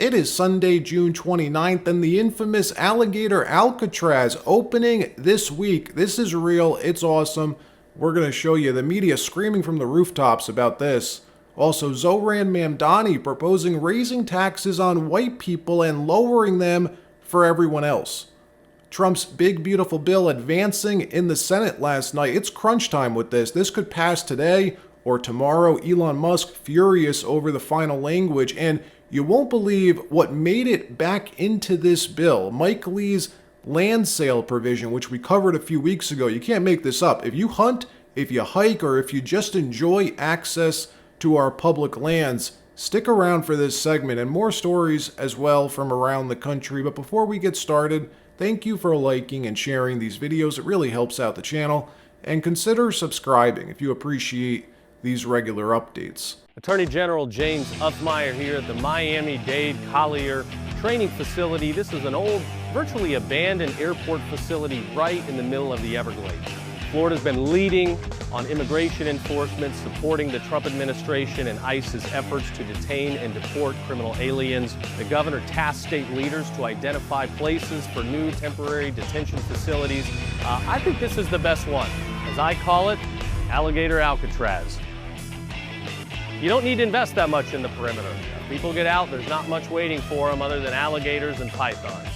It is Sunday, June 29th, and the infamous Alligator Alcatraz opening this week. This is real. It's awesome. We're going to show you the media screaming from the rooftops about this. Also, Zohran Mamdani proposing raising taxes on white people and lowering them for everyone else. Trump's big, beautiful bill advancing in the Senate last night. It's crunch time with this. This could pass today or tomorrow. Elon Musk furious over the final language, and you won't believe what made it back into this bill. Mike Lee's land sale provision, which we covered a few weeks ago. You can't make this up. If you hunt, if you hike, or if you just enjoy access to our public lands, stick around for this segment and more stories as well from around the country. But before we get started, thank you for liking and sharing these videos. It really helps out the channel. And consider subscribing if you appreciate these regular updates. Attorney General James Uthmeyer here at the Miami-Dade Collier Training Facility. This is an old, virtually abandoned airport facility right in the middle of the Everglades. Florida's been leading on immigration enforcement, supporting the Trump administration and ICE's efforts to detain and deport criminal aliens. The governor tasked state leaders to identify places for new temporary detention facilities. I think this is the best one. As I call it, Alligator Alcatraz. You don't need to invest that much in the perimeter. If people get out, there's not much waiting for them other than alligators and pythons.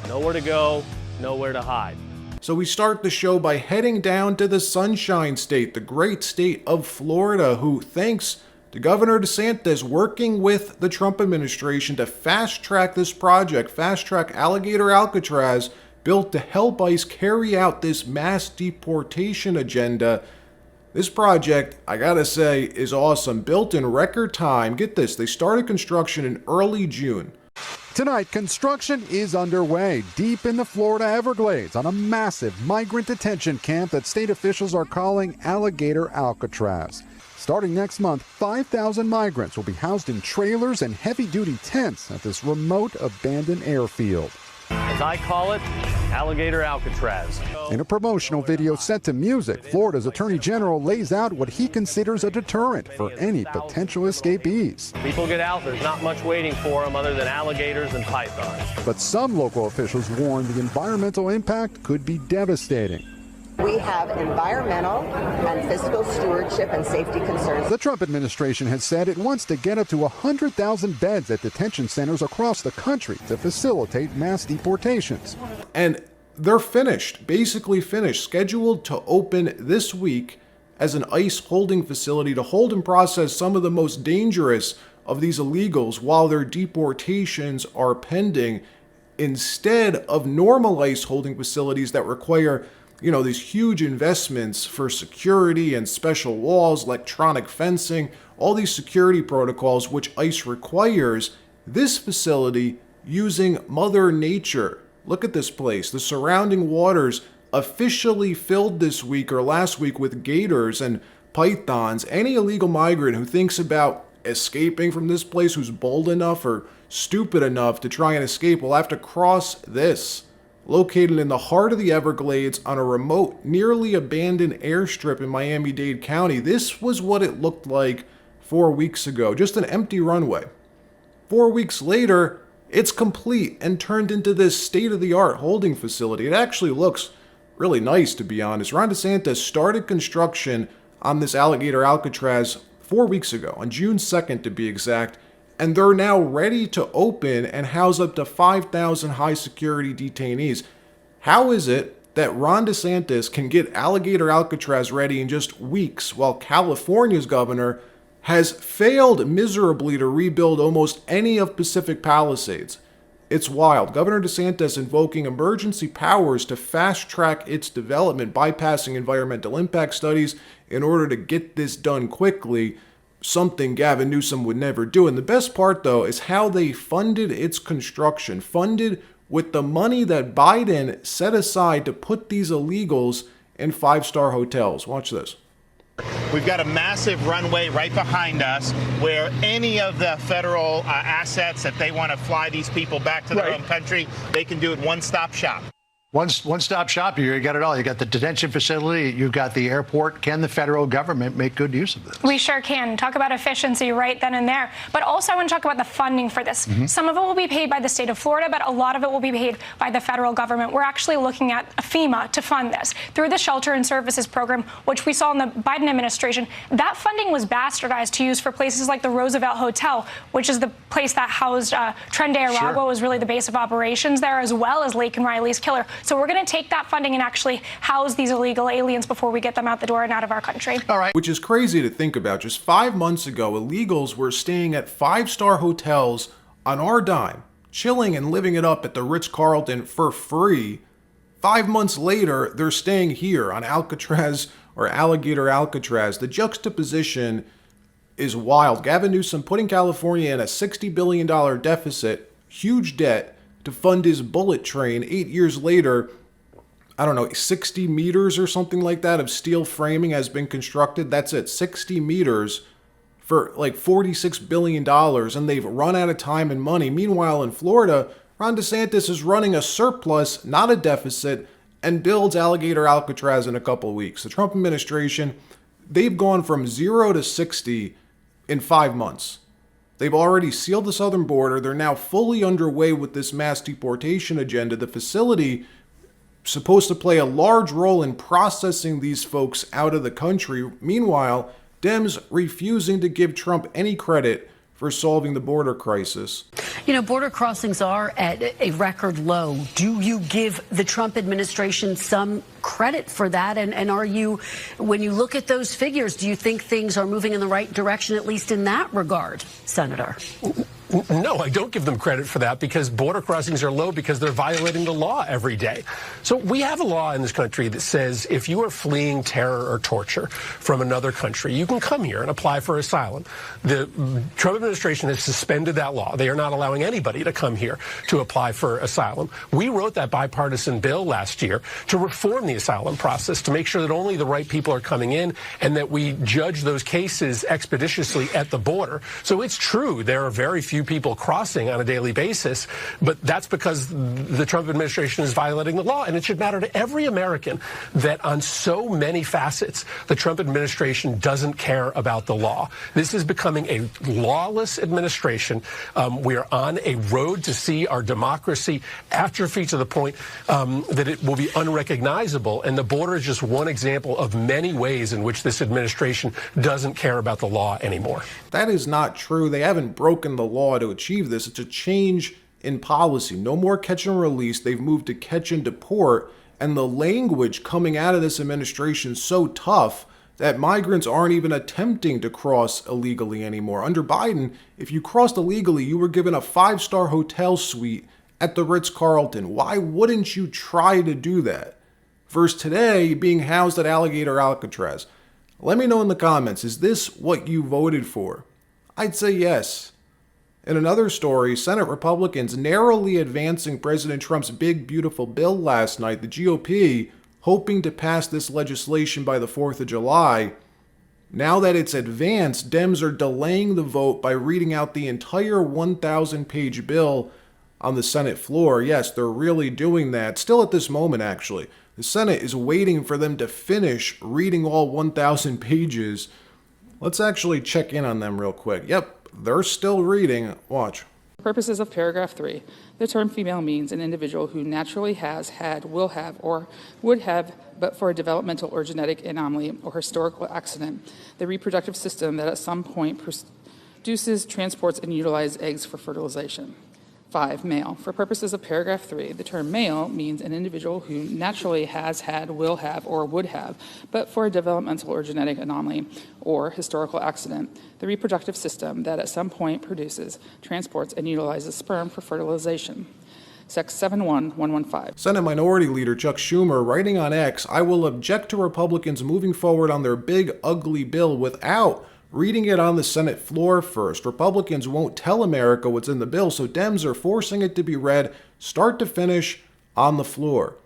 Nowhere to go, nowhere to hide. So we start the show by heading down to the Sunshine State, the great state of Florida, who, thanks to Governor DeSantis working with the Trump administration to fast-track this project, fast-track Alligator Alcatraz, built to help ICE carry out this mass deportation agenda. This project, I gotta say, is awesome. Built in record time. Get this, they started construction in early June. Tonight, construction is underway deep in the Florida Everglades on a massive migrant detention camp that state officials are calling Alligator Alcatraz. Starting next month, 5,000 migrants will be housed in trailers and heavy-duty tents at this remote, abandoned airfield. As I call it, Alligator Alcatraz. In a promotional video set to music, Florida's Attorney General lays out what he considers a deterrent for any potential escapees. People get out, there's not much waiting for them other than alligators and pythons. But some local officials warn the environmental impact could be devastating. We have environmental and fiscal stewardship and safety concerns. The Trump administration has said it wants to get up to 100,000 beds at detention centers across the country to facilitate mass deportations. And they're finished, basically finished, scheduled to open this week as an ICE holding facility to hold and process some of the most dangerous of these illegals while their deportations are pending, instead of normal ICE holding facilities that require these huge investments for security and special walls, electronic fencing, all these security protocols which ICE requires. This facility using Mother Nature. Look at this place. The surrounding waters officially filled this week or last week with gators and pythons. Any illegal migrant who thinks about escaping from this place, who's bold enough or stupid enough to try and escape, will have to cross this. Located in the heart of the Everglades on a remote, nearly abandoned airstrip in Miami-Dade County. This was what it looked like 4 weeks ago, just an empty runway. 4 weeks later, it's complete and turned into this state-of-the-art holding facility. It actually looks really nice, to be honest. Ron DeSantis started construction on this Alligator Alcatraz 4 weeks ago, on June 2nd to be exact, and they're now ready to open and house up to 5,000 high-security detainees. How is it that Ron DeSantis can get Alligator Alcatraz ready in just weeks, while California's governor has failed miserably to rebuild almost any of Pacific Palisades? It's wild. Governor DeSantis invoking emergency powers to fast-track its development, bypassing environmental impact studies in order to get this done quickly. Something Gavin Newsom would never do. And the best part, though, is how they funded its construction. Funded with the money that Biden set aside to put these illegals in five-star hotels. Watch this. We've got a massive runway right behind us where any of the federal assets that they want to fly these people back to their own country, they can do it one-stop shop. One-stop shop. You got it all. You got the detention facility. You've got the airport. Can the federal government make good use of this? We sure can. Talk about efficiency right then and there. But also I want to talk about the funding for this. Some of it will be paid by the state of Florida, but a lot of it will be paid by the federal government. We're actually looking at FEMA to fund this through the Shelter and Services Program, which we saw in the Biden administration. That funding was bastardized to use for places like the Roosevelt Hotel, which is the place that housed Tren de Aragua, was really the base of operations there, as well as Laken Riley's killer. So we're going to take that funding and actually house these illegal aliens before we get them out the door and out of our country. All right. Which is crazy to think about. Just 5 months ago, illegals were staying at 5-star hotels on our dime, chilling and living it up at the Ritz-Carlton for free. 5 months later, they're staying here on Alcatraz or Alligator Alcatraz. The juxtaposition is wild. Gavin Newsom putting California in a $60 billion deficit, huge debt, to fund his bullet train. 8 years later, 60 meters or something like that of steel framing has been constructed. That's it, 60 meters for like $46 billion, and they've run out of time and money. Meanwhile, in Florida, Ron DeSantis is running a surplus, not a deficit, and builds Alligator Alcatraz in a couple of weeks. The Trump administration, they've gone from 0 to 60 in 5 months. They've already sealed the southern border. They're now fully underway with this mass deportation agenda. The facility supposed to play a large role in processing these folks out of the country. Meanwhile, Dems refusing to give Trump any credit for solving the border crisis. You know, border crossings are at a record low. Do you give the Trump administration some credit for that? And are you, when you look at those figures, do you think things are moving in the right direction, at least in that regard, Senator? No, I don't give them credit for that, because border crossings are low because they're violating the law every day. So we have a law in this country that says if you are fleeing terror or torture from another country, you can come here and apply for asylum. The Trump administration has suspended that law. They are not allowing anybody to come here to apply for asylum. We wrote that bipartisan bill last year to reform the asylum process, to make sure that only the right people are coming in and that we judge those cases expeditiously at the border. So it's true, there are very few people crossing on a daily basis, but that's because the Trump administration is violating the law. And it should matter to every American that on so many facets, the Trump administration doesn't care about the law. This is becoming a lawless administration. We are on a road to see our democracy atrophy to the point that it will be unrecognizable. And the border is just one example of many ways in which this administration doesn't care about the law anymore. That is not true. They haven't broken the law to achieve this. It's a change in policy. No more catch and release. They've moved to catch and deport. And the language coming out of this administration is so tough that migrants aren't even attempting to cross illegally anymore. Under Biden, if you crossed illegally, you were given a 5-star hotel suite at the Ritz-Carlton. Why wouldn't you try to do that? Versus today, being housed at Alligator Alcatraz. Let me know in the comments, is this what you voted for? I'd say yes. In another story, Senate Republicans narrowly advancing President Trump's big, beautiful bill last night, the GOP hoping to pass this legislation by the 4th of July. Now that it's advanced, Dems are delaying the vote by reading out the entire 1,000-page bill on the Senate floor. Yes, they're really doing that. Still at this moment, actually. The Senate is waiting for them to finish reading all 1,000 pages. Let's actually check in on them real quick. Yep. They're still reading. Watch. For purposes of paragraph 3, the term female means an individual who naturally has, had, will have, or would have, but for a developmental or genetic anomaly or historical accident, the reproductive system that at some point produces, transports, and utilizes eggs for fertilization. 5, male. For purposes of paragraph 3, the term male means an individual who naturally has, had, will have, or would have, but for a developmental or genetic anomaly or historical accident, the reproductive system that at some point produces, transports, and utilizes sperm for fertilization. Sec 71115. Senate Minority Leader Chuck Schumer writing on X, I will object to Republicans moving forward on their big, ugly bill without reading it on the Senate floor first. Republicans won't tell America what's in the bill, so Dems are forcing it to be read start to finish on the floor.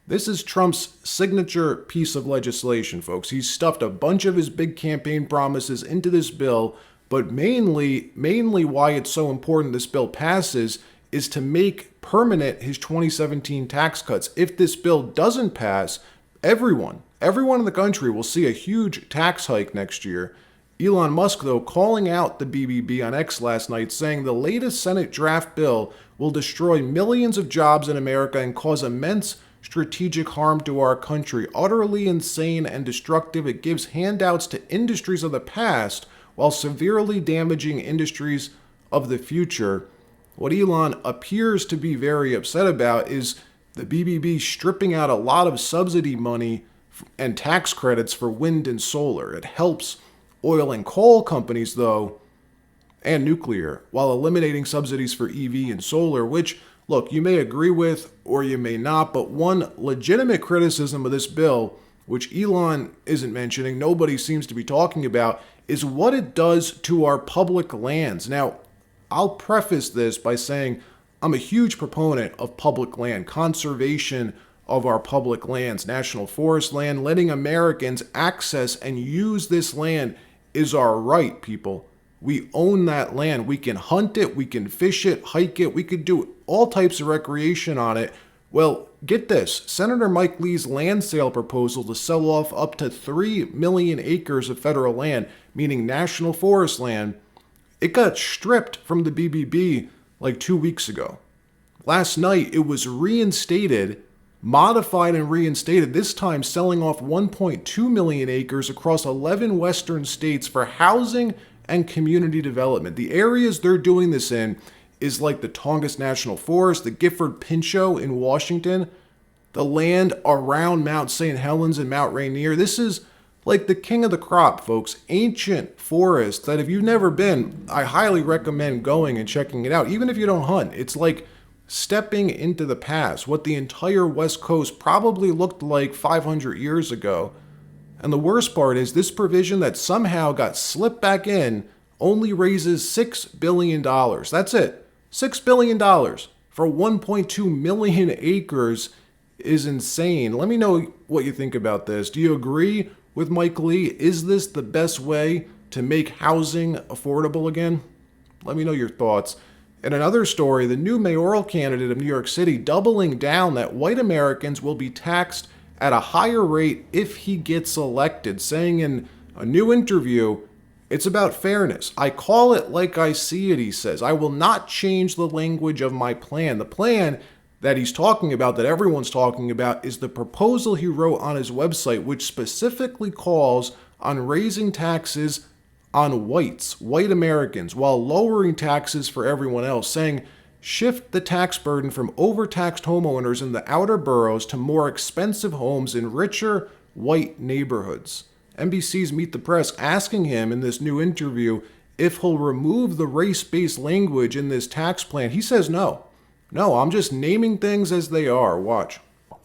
This is Trump's signature piece of legislation, folks. He's stuffed a bunch of his big campaign promises into this bill, but mainly why it's so important this bill passes is to make permanent his 2017 tax cuts. If this bill doesn't pass, everyone in the country will see a huge tax hike next year. Elon Musk, though, calling out the BBB on X last night, saying the latest Senate draft bill will destroy millions of jobs in America and cause immense strategic harm to our country. Utterly insane and destructive. It gives handouts to industries of the past while severely damaging industries of the future. What Elon appears to be very upset about is the BBB stripping out a lot of subsidy money and tax credits for wind and solar. It helps oil and coal companies, though, and nuclear, while eliminating subsidies for EV and solar, which, look, you may agree with or you may not, but one legitimate criticism of this bill, which Elon isn't mentioning, nobody seems to be talking about, is what it does to our public lands. Now, I'll preface this by saying I'm a huge proponent of public land, conservation of our public lands, national forest land. Letting Americans access and use this land is our right, people. We own that land. We can hunt it, we can fish it, hike it, we could do all types of recreation on it. Well, get this. Senator Mike Lee's land sale proposal to sell off up to 3 million acres of federal land, meaning national forest land, it got stripped from the BBB like 2 weeks ago. Last night, it was reinstated, modified and reinstated, this time selling off 1.2 million acres across 11 western states for housing and community development. The areas they're doing this in is like the Tongass National Forest, the Gifford Pinchot in Washington, the land around Mount St. Helens and Mount Rainier. This is like the king of the crop, folks. Ancient forest that if you've never been, I highly recommend going and checking it out. Even if you don't hunt, it's like stepping into the past, what the entire West Coast probably looked like 500 years ago. And the worst part is this provision that somehow got slipped back in only raises $6 billion. That's it. $6 billion for 1.2 million acres is insane. Let me know what you think about this. Do you agree with Mike Lee? Is this the best way to make housing affordable again? Let me know your thoughts. In another story, the new mayoral candidate of New York City doubling down that white Americans will be taxed at a higher rate if he gets elected, saying in a new interview, it's about fairness. I call it like I see it, he says. I will not change the language of my plan. The plan that he's talking about, that everyone's talking about, is the proposal he wrote on his website, which specifically calls on raising taxes on white Americans, while lowering taxes for everyone else, saying shift the tax burden from overtaxed homeowners in the outer boroughs to more expensive homes in richer white neighborhoods. NBC's Meet the Press asking him in this new interview if he'll remove the race-based language in this tax plan. He says no. No, I'm just naming things as they are. Watch.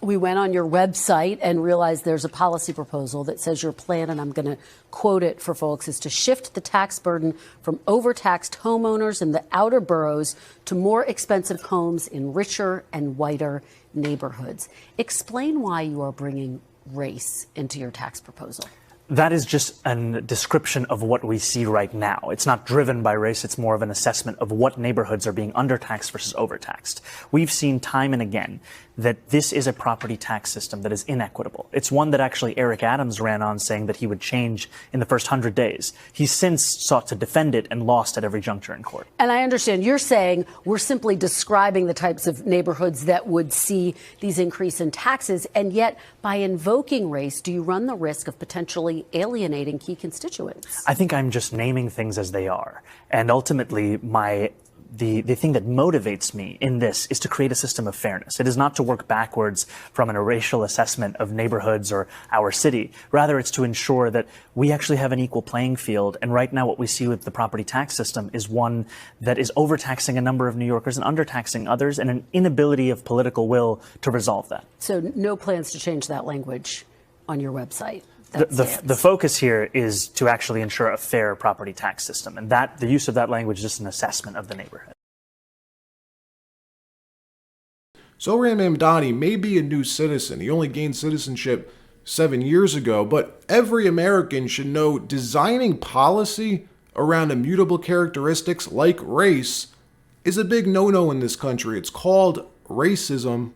We went on your website and realized there's a policy proposal that says your plan, and I'm going to quote it for folks, is to shift the tax burden from overtaxed homeowners in the outer boroughs to more expensive homes in richer and whiter neighborhoods. Explain why you are bringing race into your tax proposal. That is just a description of what we see right now. It's not driven by race. It's more of an assessment of what neighborhoods are being undertaxed versus overtaxed. We've seen time and again that this is a property tax system that is inequitable. It's one that actually Eric Adams ran on, saying that he would change in the first 100 days. He's since sought to defend it and lost at every juncture in court. And I understand you're saying we're simply describing the types of neighborhoods that would see these increase in taxes. And yet, by invoking race, do you run the risk of potentially alienating key constituents? I think I'm just naming things as they are. And ultimately, the thing that motivates me in this is to create a system of fairness. It is not to work backwards from a racial assessment of neighborhoods or our city. Rather, it's to ensure that we actually have an equal playing field. And right now, what we see with the property tax system is one that is overtaxing a number of New Yorkers and undertaxing others, and an inability of political will to resolve that. So no plans to change that language on your website? The focus here is to actually ensure a fair property tax system, and that the use of that language is just an assessment of the neighborhood. Zohran Mamdani may be a new citizen. He only gained citizenship 7 years ago, but every American should know designing policy around immutable characteristics like race is a big no-no in this country. It's called racism.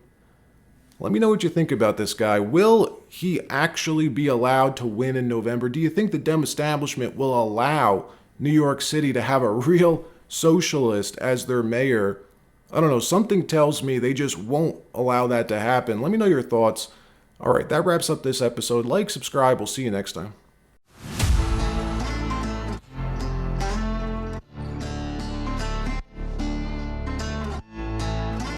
Let me know what you think about this guy. Will he actually be allowed to win in November? Do you think the Dem establishment will allow New York City to have a real socialist as their mayor? I don't know. Something tells me they just won't allow that to happen. Let me know your thoughts. All right, that wraps up this episode. Like, subscribe. We'll see you next time.